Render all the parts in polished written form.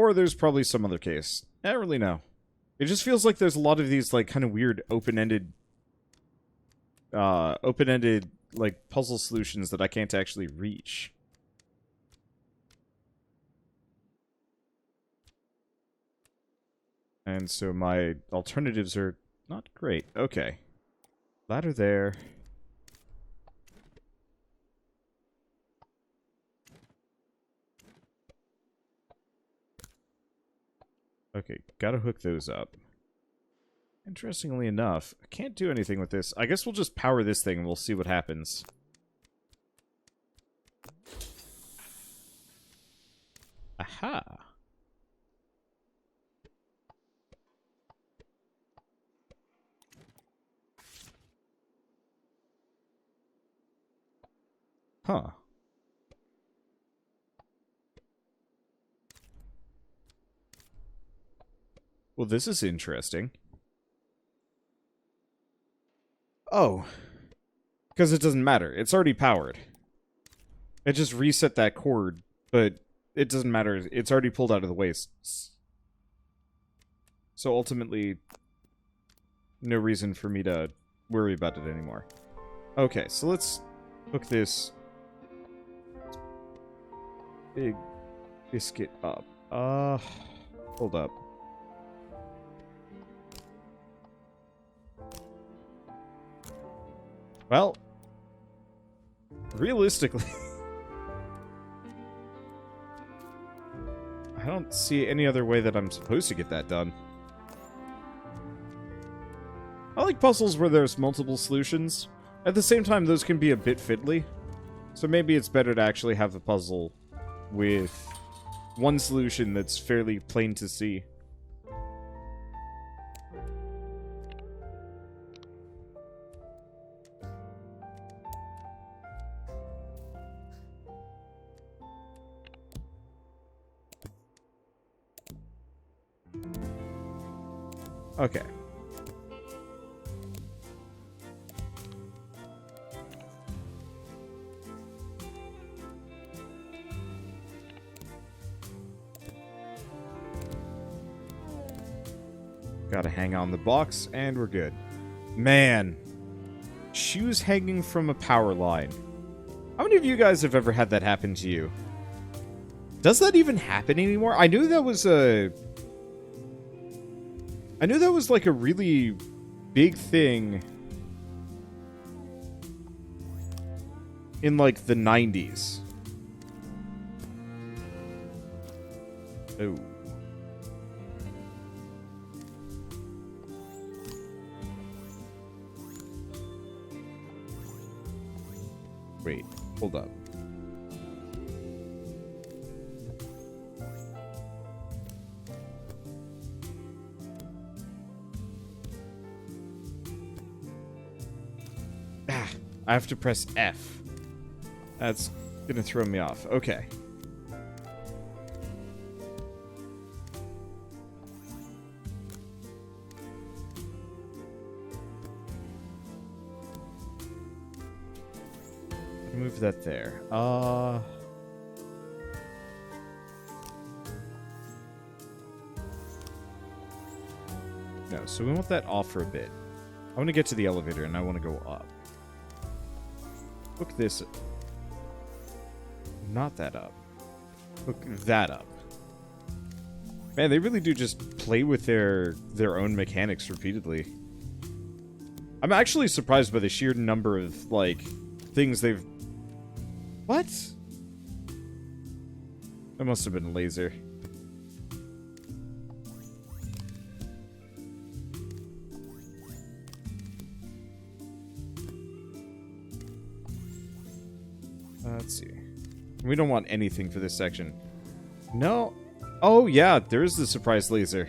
Or there's probably some other case. I don't really know. It just feels like there's a lot of these, like, kind of weird open-ended, like, puzzle solutions that I can't actually reach. And so my alternatives are not great. Okay. Ladder there. Okay, gotta hook those up. Interestingly enough, I can't do anything with this. I guess we'll just power this thing and we'll see what happens. Aha! Huh. Well, this is interesting. Oh. Because it doesn't matter. It's already powered. It just reset that cord, but it doesn't matter. It's already pulled out of the way. So ultimately, no reason for me to worry about it anymore. Okay, so let's hook this big biscuit up. Hold up. Well, realistically, I don't see any other way that I'm supposed to get that done. I like puzzles where there's multiple solutions. At the same time, those can be a bit fiddly. So maybe it's better to actually have a puzzle with one solution that's fairly plain to see. Okay. Gotta hang on the box, and we're good. Man. Shoes hanging from a power line. How many of you guys have ever had that happen to you? Does that even happen anymore? I knew that was like a really big thing in like the 90s. Oh. Wait, hold up. I have to press F. That's gonna throw me off. Okay. Move that there. No, so we want that off for a bit. I want to get to the elevator and I want to go up. Hook this. Not that up. Hook that up. Man, they really do just play with their own mechanics repeatedly. I'm actually surprised by the sheer number of, like, things they've... What? That must have been a laser. Let's see. We don't want anything for this section. No. Oh, yeah, there's the surprise laser.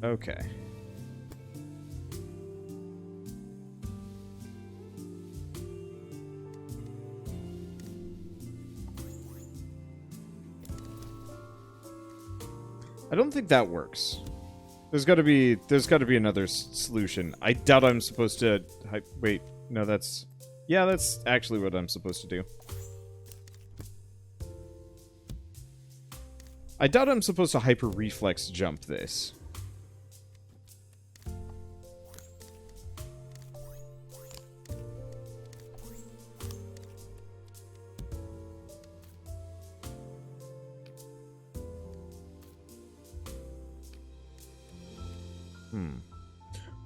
Okay. I don't think that works. There's got to be another solution. I doubt I'm supposed to... Wait, no, that's... Yeah, that's actually what I'm supposed to do. I doubt I'm supposed to hyper reflex jump this.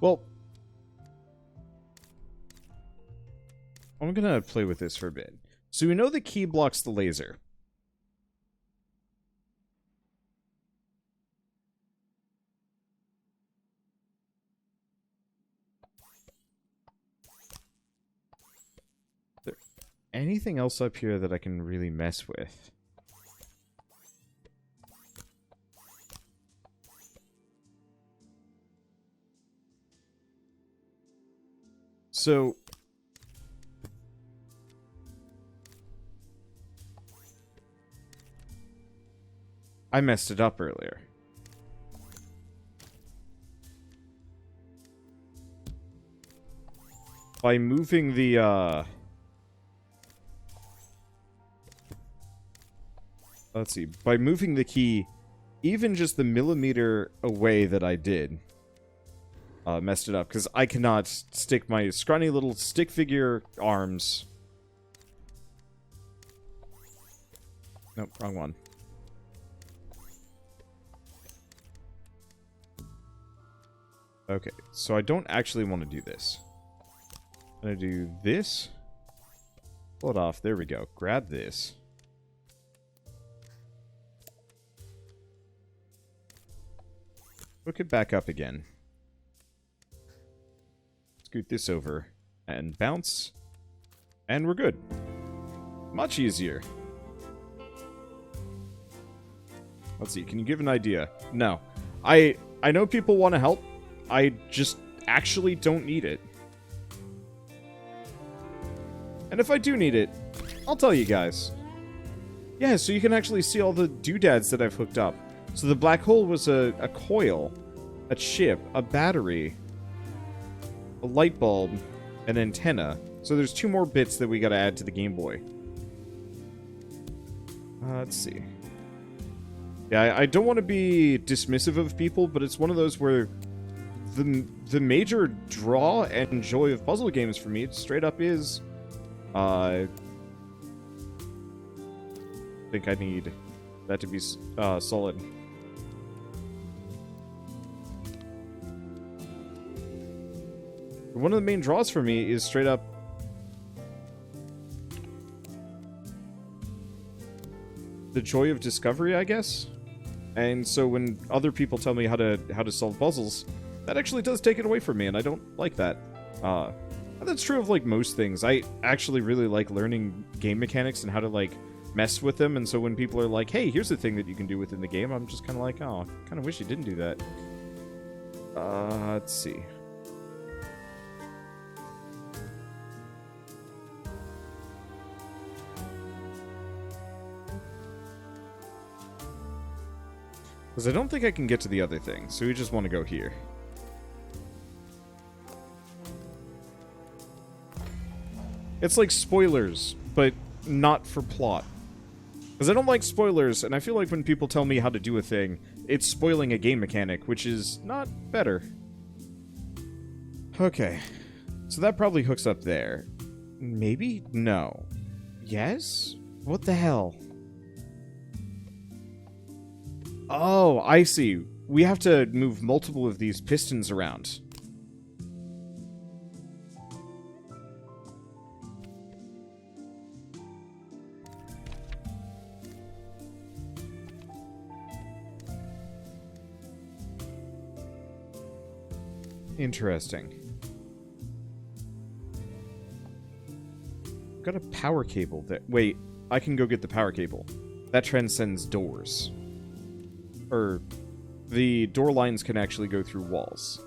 Well, I'm gonna play with this for a bit. So we know the key blocks the laser. Is there anything else up here that I can really mess with? So, I messed it up earlier. By moving the, let's see, by moving the key even just the millimeter away that I did, messed it up, because I cannot stick my scrawny little stick figure arms. Nope, wrong one. Okay, so I don't actually want to do this. I'm going to do this. Pull it off. There we go. Grab this. Hook it back up again. Scoot this over. And bounce. And we're good. Much easier. Let's see. Can you give an idea? No. I know people want to help. I just actually don't need it. And if I do need it, I'll tell you guys. Yeah, so you can actually see all the doodads that I've hooked up. So the black hole was a coil, a chip, a battery, a light bulb, an antenna. So there's 2 more bits that we gotta add to the Game Boy. Let's see. Yeah, I don't want to be dismissive of people, but it's one of those where the major draw and joy of puzzle games for me straight up is... I think I need that to be solid. One of the main draws for me is straight up the joy of discovery, I guess. And so when other people tell me how to solve puzzles, that actually does take it away from me, and I don't like that. And that's true of, like, most things. I actually really like learning game mechanics and how to, like, mess with them, and so when people are like, hey, here's the thing that you can do within the game, I'm just kind of like, oh, I kind of wish you didn't do that. Let's see. Because I don't think I can get to the other thing, so we just want to go here. It's like spoilers, but not for plot. Because I don't like spoilers, and I feel like when people tell me how to do a thing, it's spoiling a game mechanic, which is not better. Okay. So that probably hooks up there. Maybe? No. Yes? What the hell? Oh, I see. We have to move multiple of these pistons around. Interesting. Got a power cable there. Wait, I can go get the power cable. That transcends doors. Or, the door lines can actually go through walls.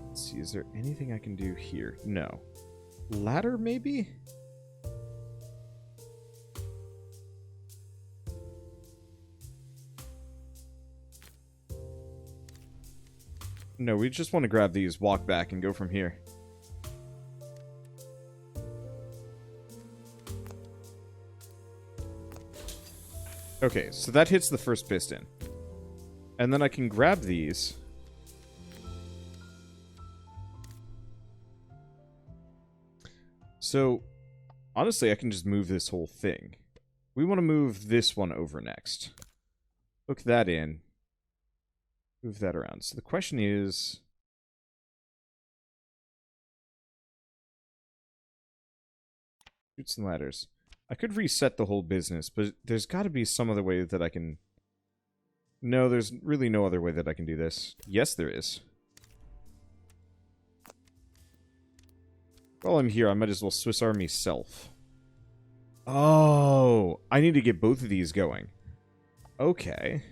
Let's see, is there anything I can do here? No. Ladder, maybe? No, we just want to grab these, walk back, and go from here. Okay, so that hits the first piston. And then I can grab these. So, honestly, I can just move this whole thing. We want to move this one over next. Hook that in. Move that around. So the question is... Chutes and ladders. I could reset the whole business, but there's got to be some other way that I can... No, there's really no other way that I can do this. Yes, there is. While I'm here, I might as well Swiss Army self. Oh, I need to get both of these going. Okay.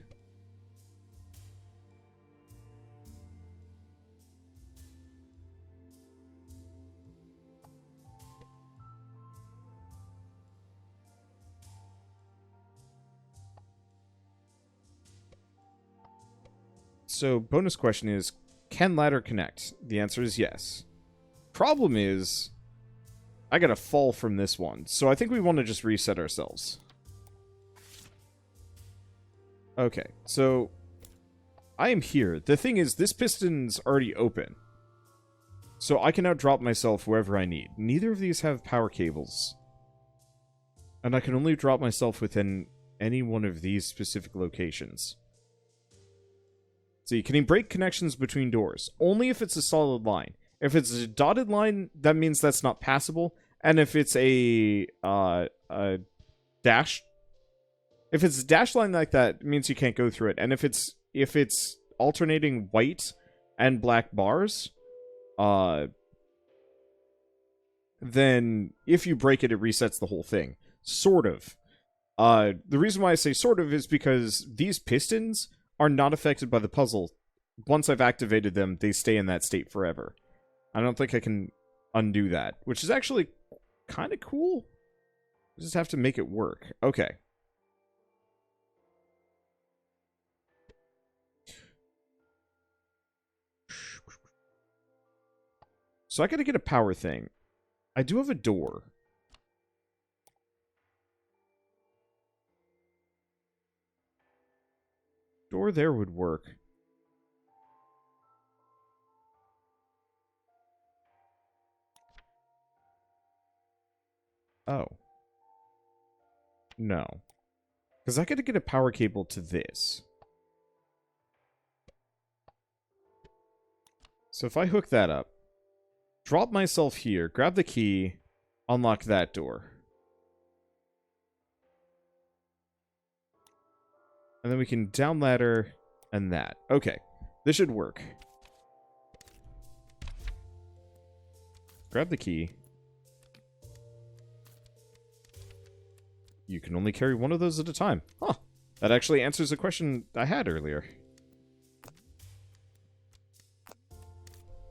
So, bonus question is, can ladder connect? The answer is yes. Problem is, I gotta fall from this one. So I think we want to just reset ourselves. Okay, so I am here. The thing is, this piston's already open. So I can now drop myself wherever I need. Neither of these have power cables. And I can only drop myself within any one of these specific locations. See, can he break connections between doors? Only if it's a solid line. If it's a dotted line, that means that's not passable. And if it's a dash... If it's a dash line like that, it means you can't go through it. And if it's alternating white and black bars, then if you break it, it resets the whole thing. Sort of. The reason why I say sort of is because these pistons are not affected by the puzzle. Once I've activated them, they stay in that state forever. I don't think I can undo that, which is actually kind of cool. I just have to make it work. Okay. So I gotta get a power thing. I do have a door. Door there would work. Oh. No. Because I gotta get a power cable to this. So if I hook that up, drop myself here, grab the key, unlock that door. And then we can down ladder and that. Okay. This should work. Grab the key. You can only carry one of those at a time. Huh. That actually answers a question I had earlier.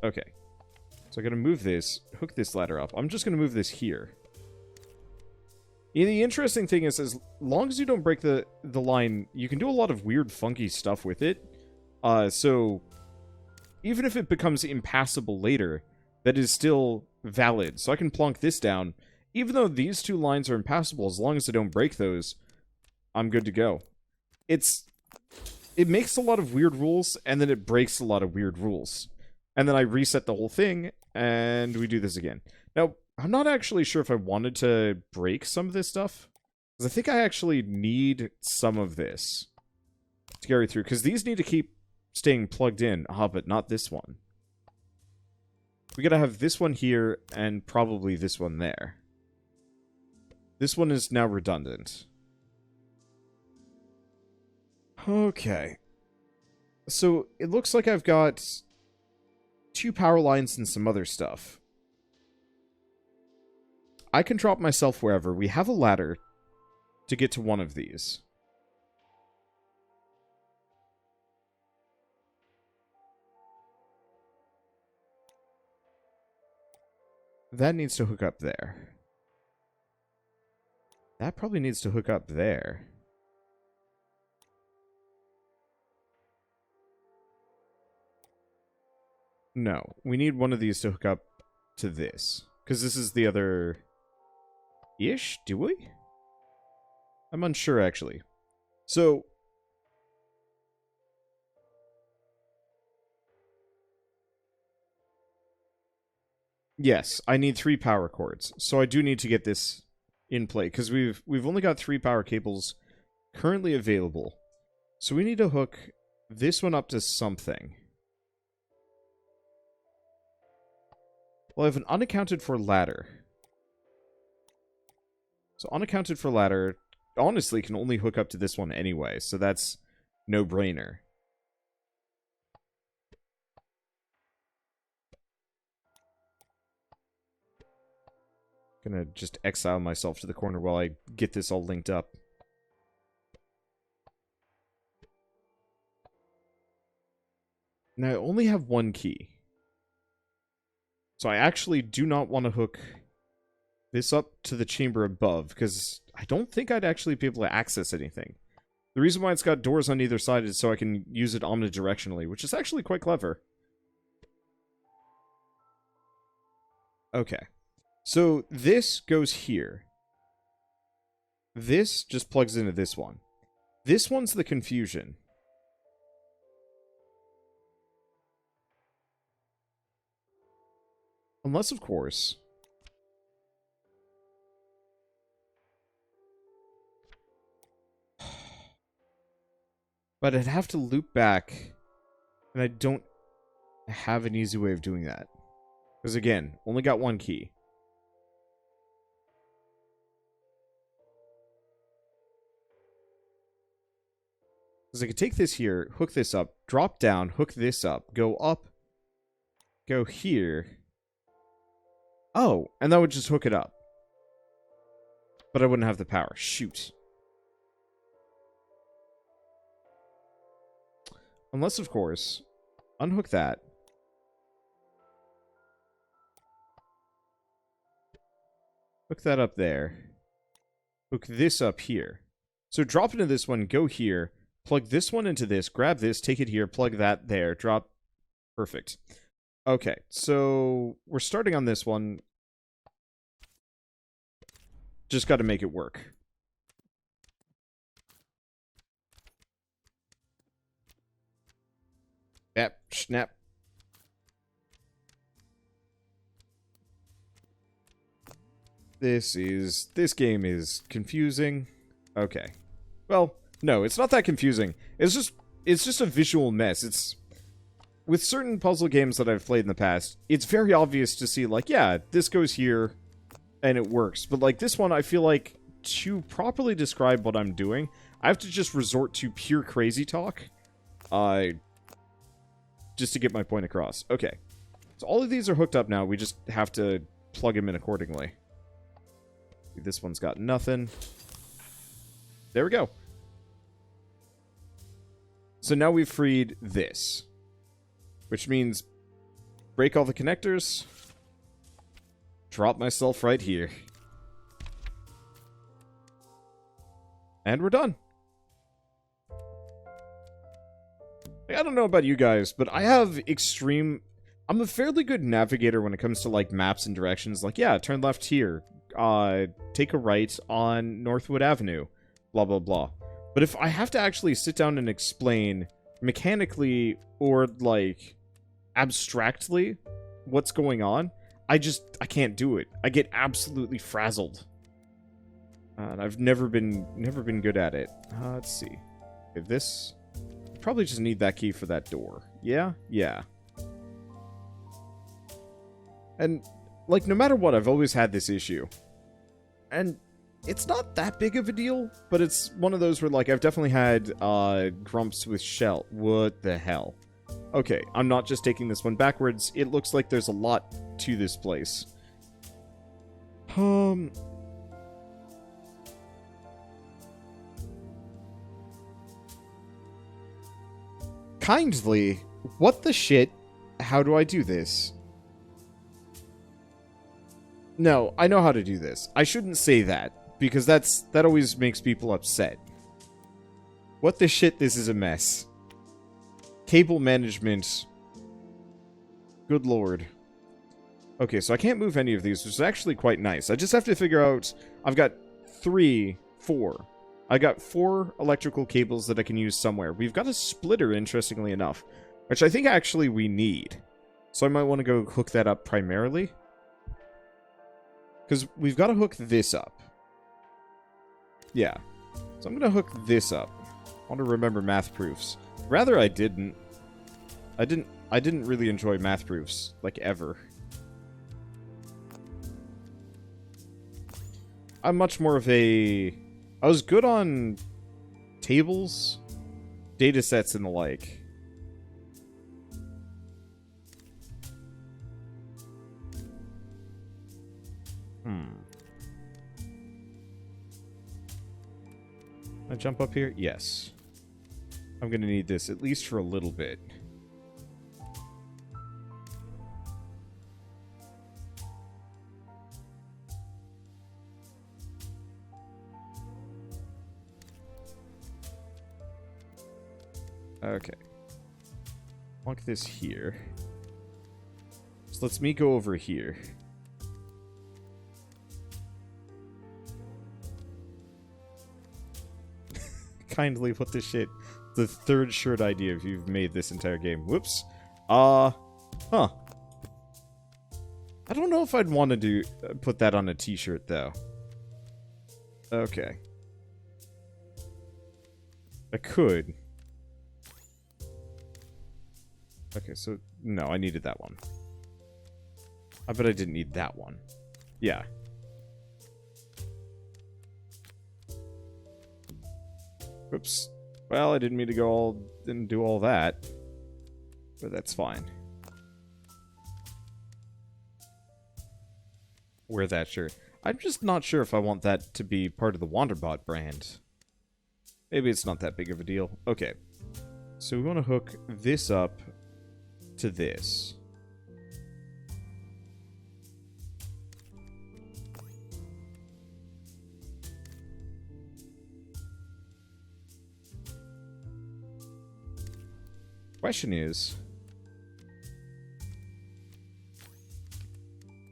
Okay. So I gotta move this, hook this ladder up. I'm just gonna move this here. And the interesting thing is, as long as you don't break the line, you can do a lot of weird, funky stuff with it. So, even if it becomes impassable later, that is still valid. So I can plonk this down. Even though these two lines are impassable, as long as I don't break those, I'm good to go. It makes a lot of weird rules, and then it breaks a lot of weird rules. And then I reset the whole thing, and we do this again. Now, I'm not actually sure if I wanted to break some of this stuff. Because I think I actually need some of this to carry through. Because these need to keep staying plugged in. Ah, but not this one. We gotta have this one here, and probably this one there. This one is now redundant. Okay. So, it looks like I've got 2 power lines and some other stuff. I can drop myself wherever. We have a ladder to get to one of these. That needs to hook up there. That probably needs to hook up there. No. We need one of these to hook up to this. Because this is the other... ish? Do we? I'm unsure, actually. So... yes, I need 3 power cords. So I do need to get this in play. Because we've only got 3 power cables currently available. So we need to hook this one up to something. Well, I have an unaccounted for ladder. So unaccounted for ladder, honestly, can only hook up to this one anyway, so that's no-brainer. Gonna just exile myself to the corner while I get this all linked up. Now, I only have 1 key. So I actually do not want to hook this up to the chamber above, because I don't think I'd actually be able to access anything. The reason why it's got doors on either side is so I can use it omnidirectionally, which is actually quite clever. Okay. So this goes here. This just plugs into this one. This one's the confusion. Unless, of course... but I'd have to loop back, and I don't have an easy way of doing that. Because again, only got 1 key. Because I could take this here, hook this up, drop down, hook this up, go here. Oh, and that would just hook it up. But I wouldn't have the power. Shoot. Unless, of course, unhook that. Hook that up there. Hook this up here. So drop into this one, go here, plug this one into this, grab this, take it here, plug that there, drop. Perfect. Okay, so we're starting on this one. Just got to make it work. Yep, snap. This game is confusing. Okay. Well, no, it's not that confusing. It's just a visual mess. It's with certain puzzle games that I've played in the past, it's very obvious to see, like, yeah, this goes here and it works. But like this one, I feel like to properly describe what I'm doing, I have to just resort to pure crazy talk. Just to get my point across. Okay. So all of these are hooked up now. We just have to plug them in accordingly. This one's got nothing. There we go. So now we've freed this. Which means break all the connectors. Drop myself right here. And we're done. I don't know about you guys, but I have extreme... I'm a fairly good navigator when it comes to, like, maps and directions. Like, yeah, turn left here. Take a right on Northwood Avenue. Blah, blah, blah. But if I have to actually sit down and explain mechanically or, like, abstractly what's going on, I can't do it. I get absolutely frazzled. And I've never been good at it. Let's see. If this... probably just need that key for that door. Yeah? Yeah. And, like, no matter what, I've always had this issue. And it's not that big of a deal, but it's one of those where, like, I've definitely had, grumps with Shell. What the hell? Okay, I'm not just taking this one backwards. It looks like there's a lot to this place. Kindly, what the shit? How do I do this? No, I know how to do this. I shouldn't say that, because that always makes people upset. What the shit? This is a mess. Cable management Good lord. Okay, so I can't move any of these, which is actually quite nice. I just have to figure out... I've got 4. I got 4 electrical cables that I can use somewhere. We've got a splitter, interestingly enough, which I think actually we need. So I might want to go hook that up primarily. Because we've got to hook this up. Yeah. So I'm going to hook this up. I want to remember math proofs. Rather, I didn't. I didn't really enjoy math proofs, like, ever. I'm much more of a... I was good on tables, data sets, and the like. Can I jump up here? Yes. I'm gonna need this, at least for a little bit. Okay. Plunk this here. So let's me go over here. Kindly put this shit. The 3rd shirt idea if you've made this entire game. Whoops. Huh. I don't know if I'd want to put that on a t-shirt, though. Okay. I could. Okay, so... No, I needed that one. I bet I didn't need that one. Yeah. Oops. Well, I didn't mean to didn't do all that. But that's fine. Wear that shirt. I'm just not sure if I want that to be part of the Wanderbot brand. Maybe it's not that big of a deal. Okay. So we want to hook this up to this. Question is,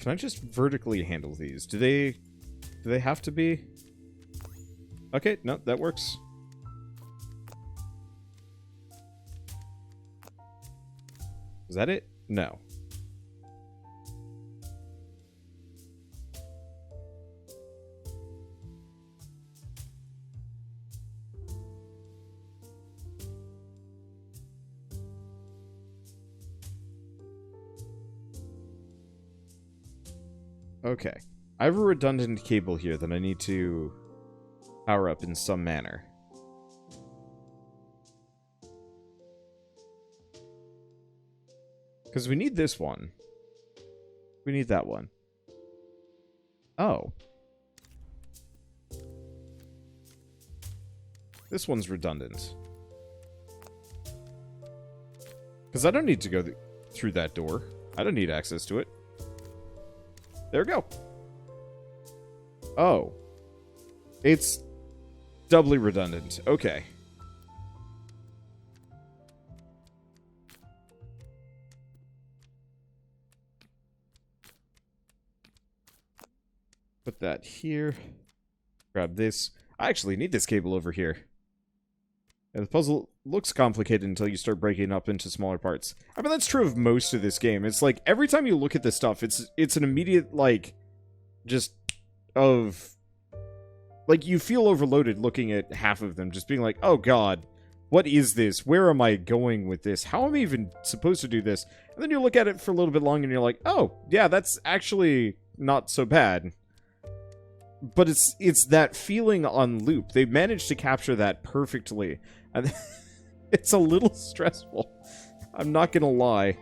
can I just vertically handle these? Do they have to be? Okay, no, that works. Is that it? No. Okay. I have a redundant cable here that I need to power up in some manner. Because we need this one. We need that one. Oh. This one's redundant. Because I don't need to go through that door. I don't need access to it. There we go. Oh. It's doubly redundant. Okay. Put that here. Grab this. I actually need this cable over here. And the puzzle looks complicated until you start breaking it up into smaller parts. I mean, that's true of most of this game. It's like, every time you look at this stuff, it's an immediate, like, just of... Like, you feel overloaded looking at half of them, just being like, oh god, what is this? Where am I going with this? How am I even supposed to do this? And then you look at it for a little bit longer and you're like, oh, yeah, that's actually not so bad. But it's that feeling on loop. They managed to capture that perfectly. And it's a little stressful. I'm not gonna lie.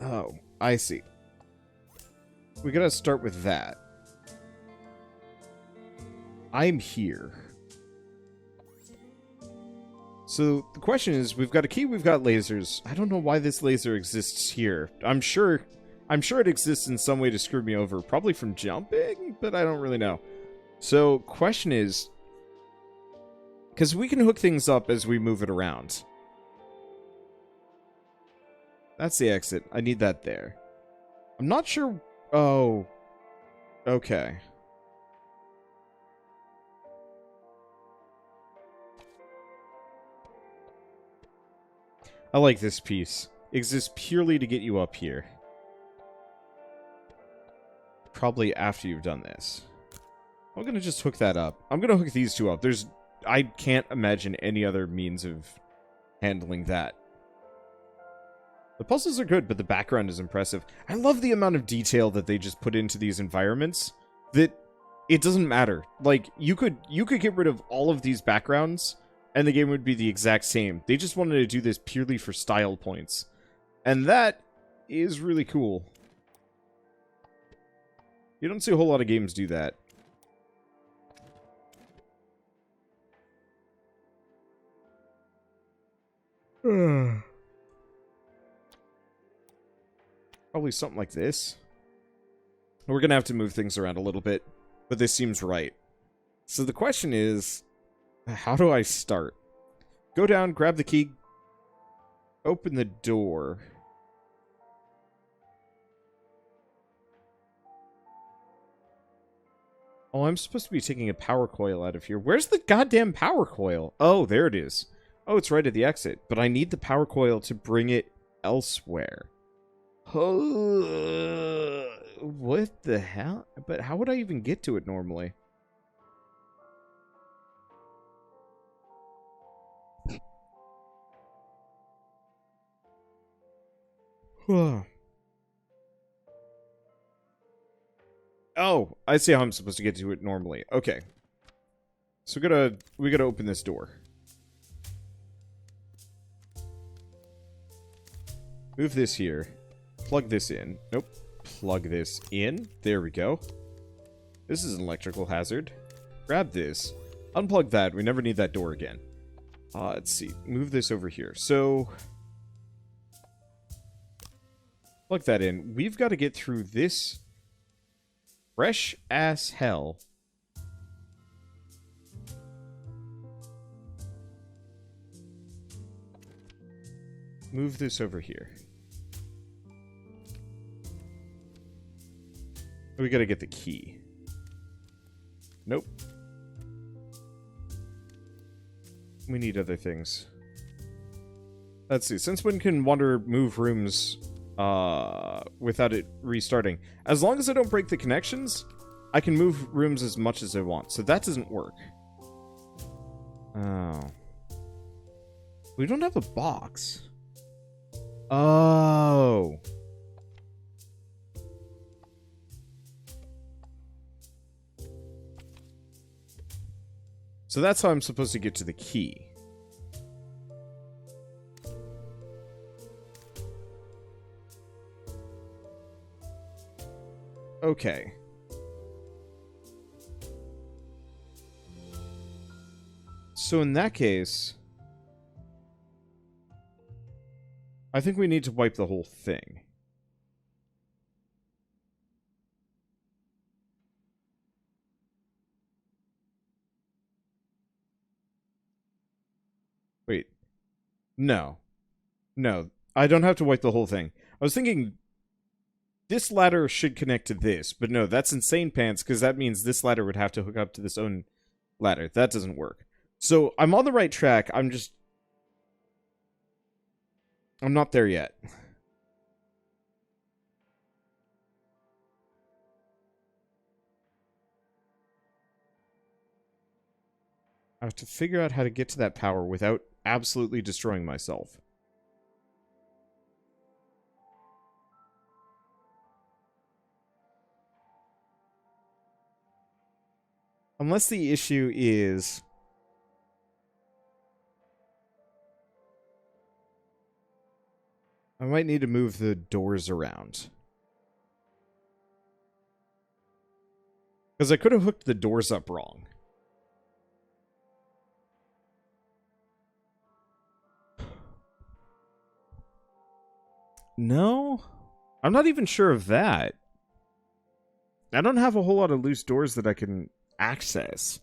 Oh, I see. We gotta start with that. I'm here. So, the question is, we've got a key, we've got lasers. I don't know why this laser exists here. I'm sure it exists in some way to screw me over. Probably from jumping, but I don't really know. So, question is, Because we can hook things up as we move it around. That's the exit. I need that there. I'm not sure... Oh. Okay. I like this piece. Exists purely to get you up here. Probably after you've done this. I'm gonna just hook that up. I'm gonna hook these two up. I can't imagine any other means of handling that. The puzzles are good, but the background is impressive. I love the amount of detail that they just put into these environments. That it doesn't matter. Like, you could get rid of all of these backgrounds, and the game would be the exact same. They just wanted to do this purely for style points. And that is really cool. You don't see a whole lot of games do that. Probably something like this. We're going to have to move things around a little bit, but this seems right. So the question is, how do I start? Go down, grab the key, open the door. Oh, I'm supposed to be taking a power coil out of here. Where's the goddamn power coil? Oh, there it is. Oh, it's right at the exit. But I need the power coil to bring it elsewhere. What the hell? But how would I even get to it normally? Oh, I see how I'm supposed to get to it normally. Okay. So we gotta open this door. Move this here. Plug this in. Nope. Plug this in. There we go. This is an electrical hazard. Grab this. Unplug that. We never need that door again. Let's see. Move this over here. So, plug that in. We've got to get through this fresh ass hell. Move this over here. We gotta get the key. Nope. We need other things. Let's see. Since when can Wander move rooms without it restarting? As long as I don't break the connections, I can move rooms as much as I want. So that doesn't work. Oh. We don't have a box. Oh. So that's how I'm supposed to get to the key. Okay. So in that case, I think we need to wipe the whole thing. Wait. No. No. I don't have to wipe the whole thing. I was thinking this ladder should connect to this, but no, that's insane pants, because that means this ladder would have to hook up to this own ladder. That doesn't work. So I'm on the right track. I'm not there yet. I have to figure out how to get to that power without absolutely destroying myself. Unless the issue is I might need to move the doors around. Because I could have hooked the doors up wrong. No? I'm not even sure of that. I don't have a whole lot of loose doors that I can access.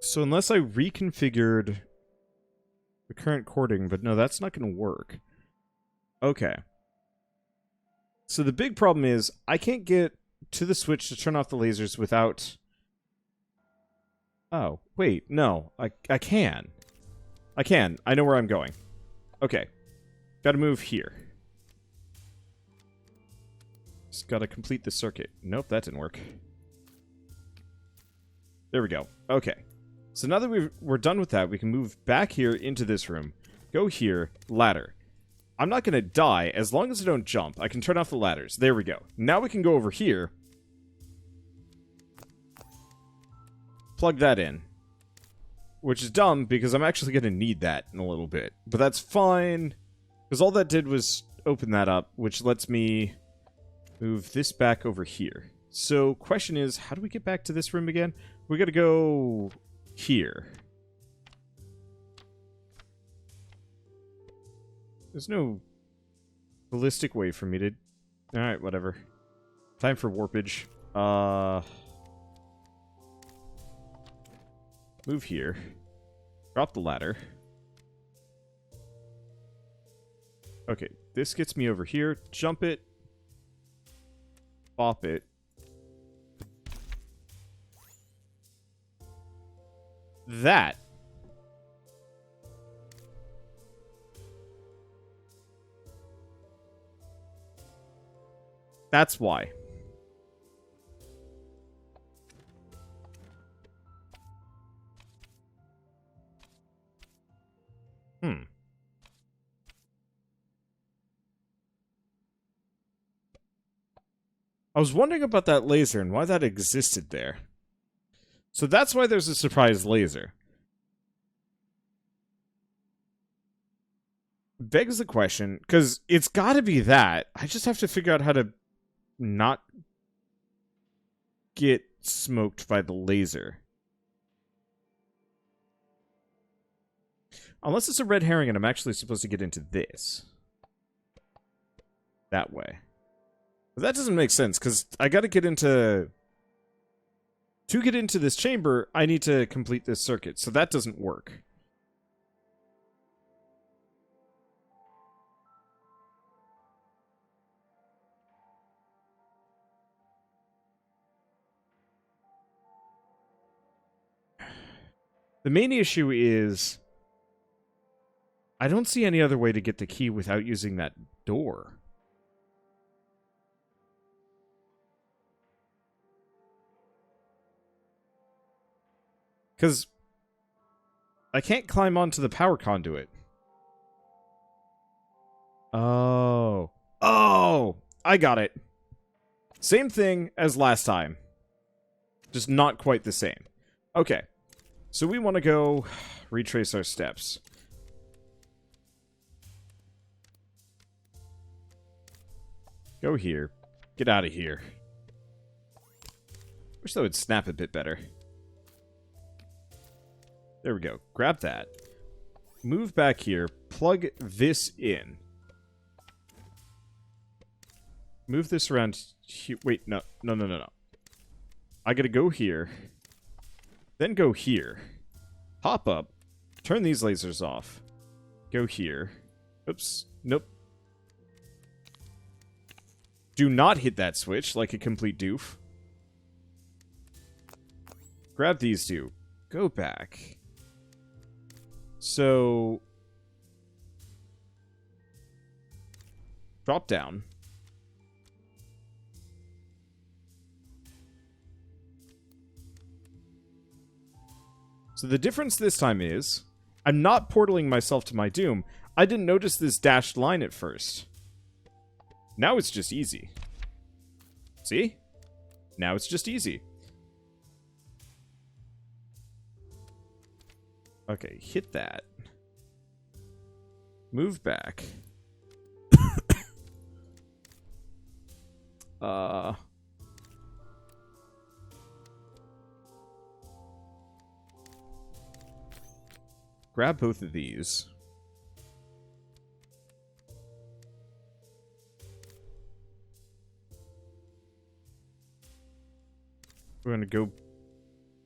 So unless I reconfigured the current cording, but no, that's not going to work. Okay. So the big problem is I can't get to the switch to turn off the lasers without... Oh, wait, no. I can. I can. I know where I'm going. Okay. Gotta move here. Just gotta complete the circuit. Nope, that didn't work. There we go. Okay. So now that we're done with that, we can move back here into this room. Go here. Ladder. I'm not gonna die as long as I don't jump. I can turn off the ladders. There we go. Now we can go over here. Plug that in. Which is dumb, because I'm actually gonna need that in a little bit. But that's fine. Because all that did was open that up, which lets me move this back over here. So, question is, how do we get back to this room again? We gotta go here. There's no ballistic way for me to... Alright, whatever. Time for warpage. Move here. Drop the ladder. Okay, this gets me over here. Jump it. Bop it. That. That's why. I was wondering about that laser and why that existed there. So that's why there's a surprise laser. Begs the question, because it's gotta be that. I just have to figure out how to not get smoked by the laser. Unless it's a red herring and I'm actually supposed to get into this. That way. But that doesn't make sense, because I gotta get into... To get into this chamber, I need to complete this circuit, so that doesn't work. The main issue is... I don't see any other way to get the key without using that door. Because I can't climb onto the power conduit. Oh. Oh! I got it. Same thing as last time. Just not quite the same. Okay. So we want to go retrace our steps. Go here. Get out of here. Wish that would snap a bit better. There we go. Grab that. Move back here. Plug this in. Move this around here. Wait, no. No. I gotta go here. Then go here. Hop up. Turn these lasers off. Go here. Oops. Nope. Do not hit that switch like a complete doof. Grab these two. Go back. So... Drop down. So the difference this time is, I'm not portaling myself to my doom. I didn't notice this dashed line at first. Now it's just easy. See? Now it's just easy. Okay, hit that. Move back. Grab both of these. We're going to go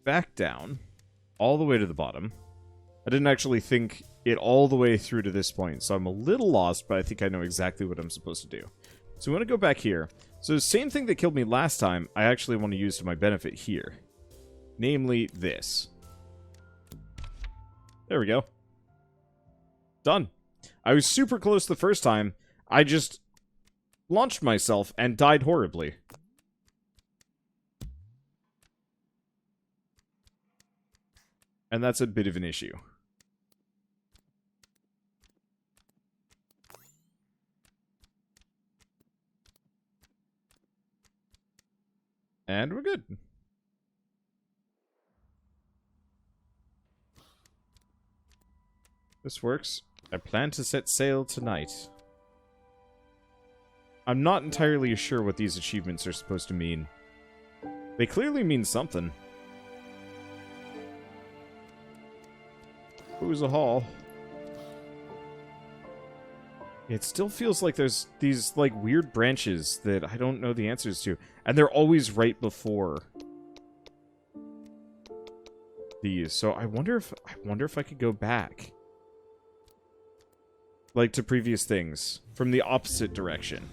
back down. all the way to the bottom. I didn't actually think it all the way through to this point, so I'm a little lost, but I think I know exactly what I'm supposed to do. So we want to go back here. So the same thing that killed me last time, I actually want to use to my benefit here. Namely, this. There we go. Done. I was super close the first time. I just launched myself and died horribly. And that's a bit of an issue. And we're good. This works. I plan to set sail tonight. I'm not entirely sure what these achievements are supposed to mean. They clearly mean something. Who's a haul? It still feels like there's these, like, weird branches that I don't know the answers to. And they're always right before these. So I wonder if I could go back. Like, to previous things. From the opposite direction.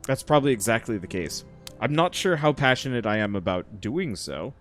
That's probably exactly the case. I'm not sure how passionate I am about doing so.